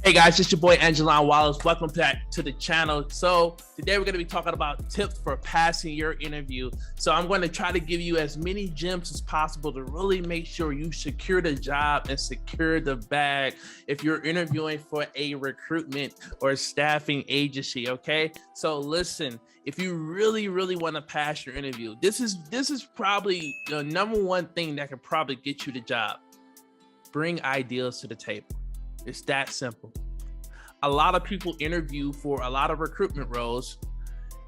Hey guys, it's your boy aijalonwallace. Welcome back to the channel. So today we're going to be talking about tips for passing your interview. So I'm going to try to give you as many gems as possible to really make sure you secure the job and secure the bag if you're interviewing for a recruitment or a staffing agency. Okay, so listen, if you really want to pass your interview, this is probably the number one thing that could probably get you the job. Bring ideas to the table. It's that simple. A lot of people interview for a lot of recruitment roles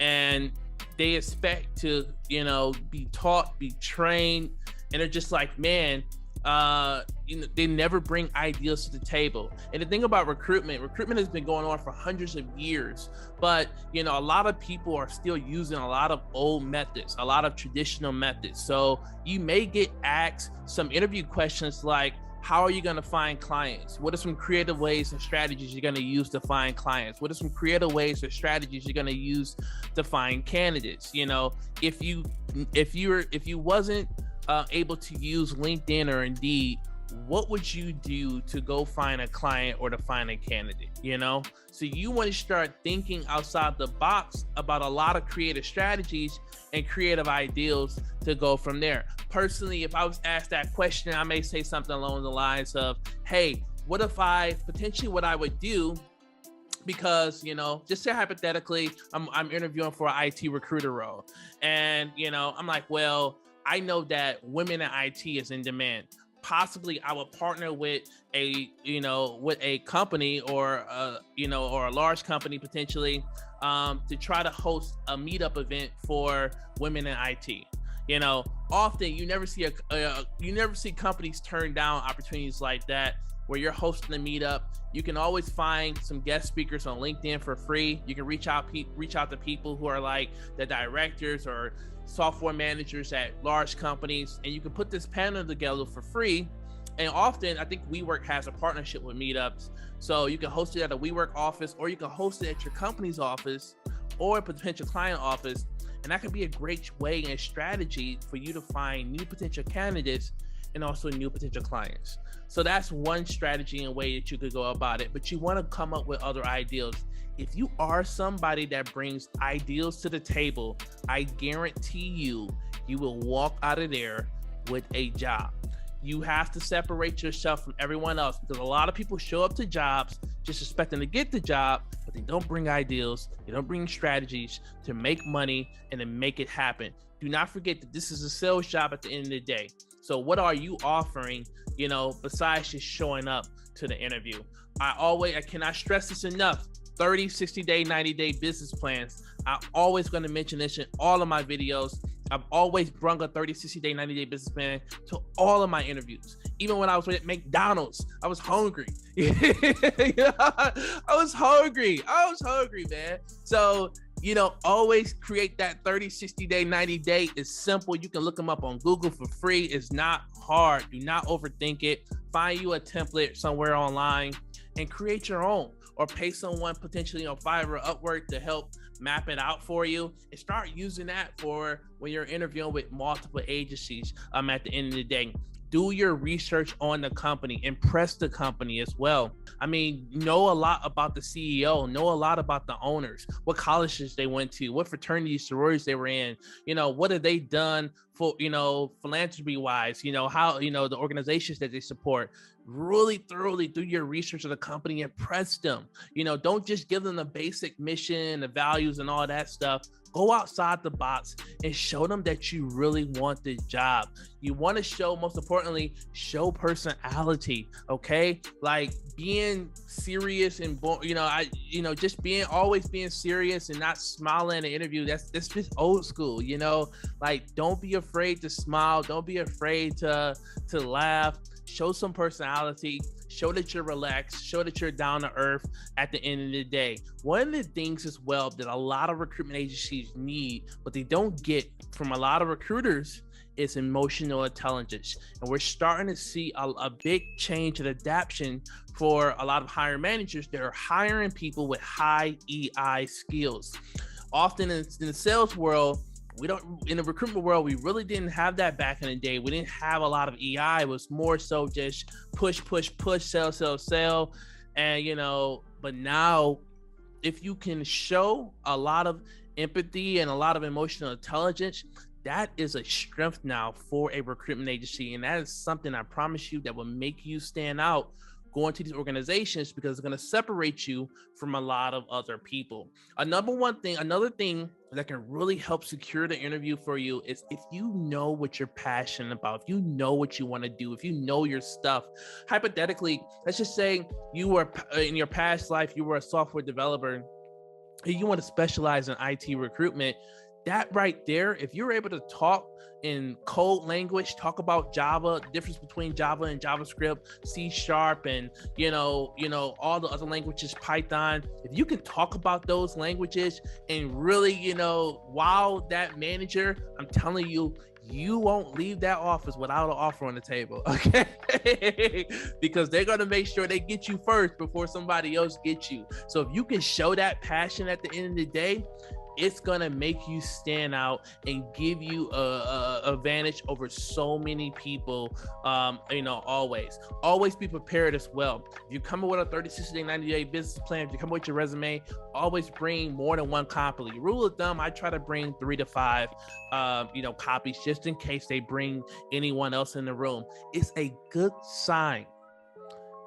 and they expect to, be taught, be trained, and they're just like, man, they never bring ideas to the table. And the thing about recruitment has been going on for hundreds of years, but a lot of people are still using a lot of old methods, a lot of traditional methods. So you may get asked some interview questions like, how are you going to find clients? What are some creative ways and strategies you're going to use to find clients? What are some creative ways or strategies you're going to use to find candidates? If you wasn't able to use LinkedIn or Indeed, what would you do to go find a client or to find a candidate? So you want to start thinking outside the box about a lot of creative strategies and creative ideals to go from there. Personally, if I was asked that question, I may say something along the lines of, hey, what I would do, because just say hypothetically I'm interviewing for an IT recruiter role, and I'm like, well, I know that women in IT is in demand. Possibly I would partner with a company or a large company potentially to try to host a meetup event for women in IT. Often you never see companies turn down opportunities like that where you're hosting a meetup. You can always find some guest speakers on LinkedIn for free. You can reach out to people who are like the directors or software managers at large companies, and you can put this panel together for free. And often I think WeWork has a partnership with meetups, so you can host it at a WeWork office, or you can host it at your company's office or a potential client office. And that could be a great way and strategy for you to find new potential candidates and also new potential clients. So that's one strategy and way that you could go about it, but you want to come up with other ideas. If you are somebody that brings ideas to the table, I guarantee you will walk out of there with a job. You have to separate yourself from everyone else, because a lot of people show up to jobs just expecting to get the job, but they don't bring ideas, they don't bring strategies to make money and to make it happen. Do not forget that this is a sales job at the end of the day. So what are you offering, besides just showing up to the interview? I cannot stress this enough. 30, 60-day, 90-day business plans. I'm always going to mention this in all of my videos. I've always brought a 30, 60-day, 90-day business plan to all of my interviews. Even when I was at McDonald's, I was hungry. I was hungry, man. So, always create that 30, 60-day, 90-day. It's simple. You can look them up on Google for free. It's not hard. Do not overthink it. Find you a template somewhere online and create your own, or pay someone potentially on Fiverr or Upwork to help map it out for you, and start using that for when you're interviewing with multiple agencies. At the end of the day, do your research on the company, impress the company as well. Know a lot about the CEO, know a lot about the owners, what colleges they went to, what fraternities, sororities they were in, what have they done for, philanthropy wise, how, the organizations that they support. Really thoroughly do your research of the company, impress them. Don't just give them the basic mission, the values and all that stuff. Go outside the box and show them that you really want the job. You want to show, most importantly, show personality. Okay, like being serious and always being serious and not smiling in an interview. That's just old school. Like, don't be afraid to smile. Don't be afraid to laugh. Show some personality, show that you're relaxed, show that you're down to earth at the end of the day. One of the things as well that a lot of recruitment agencies need, but they don't get from a lot of recruiters, is emotional intelligence. And we're starting to see a big change and adaptation for a lot of hiring managers that are hiring people with high EI skills. Often in the sales world, in the recruitment world, we really didn't have that back in the day. We didn't have a lot of EI. It was more so just push, sell. And, but now if you can show a lot of empathy and a lot of emotional intelligence, that is a strength now for a recruitment agency. And that is something I promise you that will make you stand out going to these organizations, because it's going to separate you from a lot of other people. Another thing that can really help secure the interview for you is if you know what you're passionate about, if you know what you want to do, if you know your stuff. Hypothetically, let's just say you were in your past life, you were a software developer, you want to specialize in IT recruitment. That right there, if you're able to talk in code language, talk about Java, difference between Java and JavaScript, C#, and all the other languages, Python. If you can talk about those languages and really, wow that manager, I'm telling you, you won't leave that office without an offer on the table, okay? Because they're gonna make sure they get you first before somebody else gets you. So if you can show that passion at the end of the day, it's gonna make you stand out and give you a advantage over so many people. Always be prepared as well. If you come up with a 30, 60, 90-day business plan, if you come up with your resume, always bring more than one copy. Rule of thumb, I try to bring 3 to 5 copies, just in case they bring anyone else in the room. It's a good sign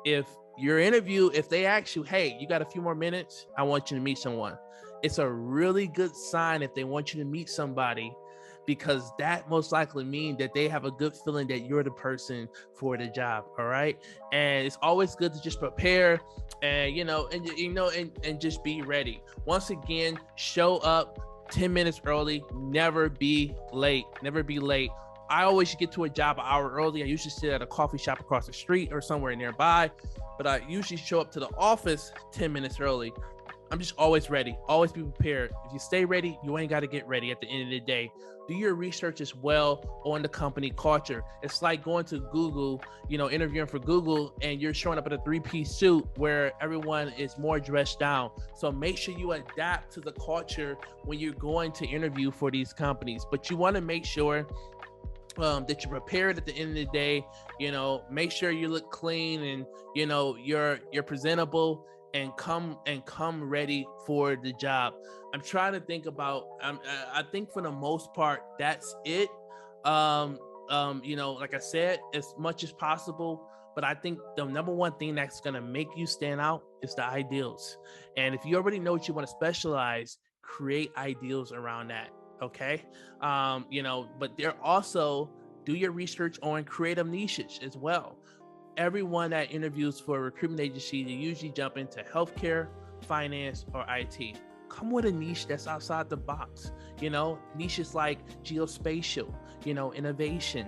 if your interview, if they ask you, hey, you got a few more minutes, I want you to meet someone. It's a really good sign if they want you to meet somebody, because that most likely means that they have a good feeling that you're the person for the job. All right. And it's always good to just prepare and, and just be ready. Once again, show up 10 minutes early. Never be late. I always get to a job an hour early. I usually sit at a coffee shop across the street or somewhere nearby, but I usually show up to the office 10 minutes early. I'm just always ready. Always be prepared. If you stay ready, you ain't got to get ready at the end of the day. Do your research as well on the company culture. It's like going to Google, interviewing for Google, and you're showing up in a 3-piece suit where everyone is more dressed down. So make sure you adapt to the culture when you're going to interview for these companies. But you want to make sure that you're prepared at the end of the day. Make sure you look clean and you're presentable, and come ready for the job. I'm trying to think about, I think for the most part, that's it. Like I said, as much as possible, but I think the number one thing that's going to make you stand out is the ideals. And if you already know what you want to specialize, create ideals around that. Okay. But they're also, do your research on creative niches as well. Everyone that interviews for a recruitment agency, they usually jump into healthcare, finance, or IT. Come with a niche that's outside the box. Niches like geospatial, innovation,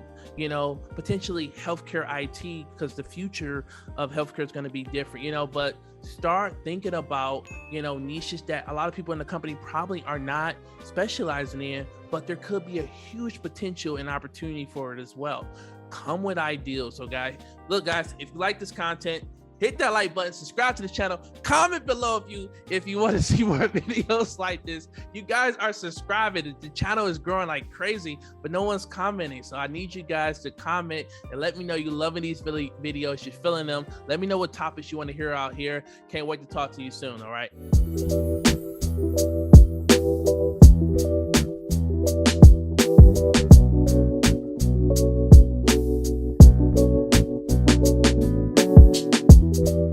potentially healthcare IT, because the future of healthcare is going to be different, but start thinking about, niches that a lot of people in the company probably are not specializing in, but there could be a huge potential and opportunity for it as well. Come with ideals. So guys, if you like this content, hit that like button, subscribe to the channel, comment below if you want to see more videos like this. You guys are subscribing. The channel is growing like crazy, but no one's commenting. So I need you guys to comment and let me know you're loving these videos, you're feeling them. Let me know what topics you want to hear out here. Can't wait to talk to you soon. All right.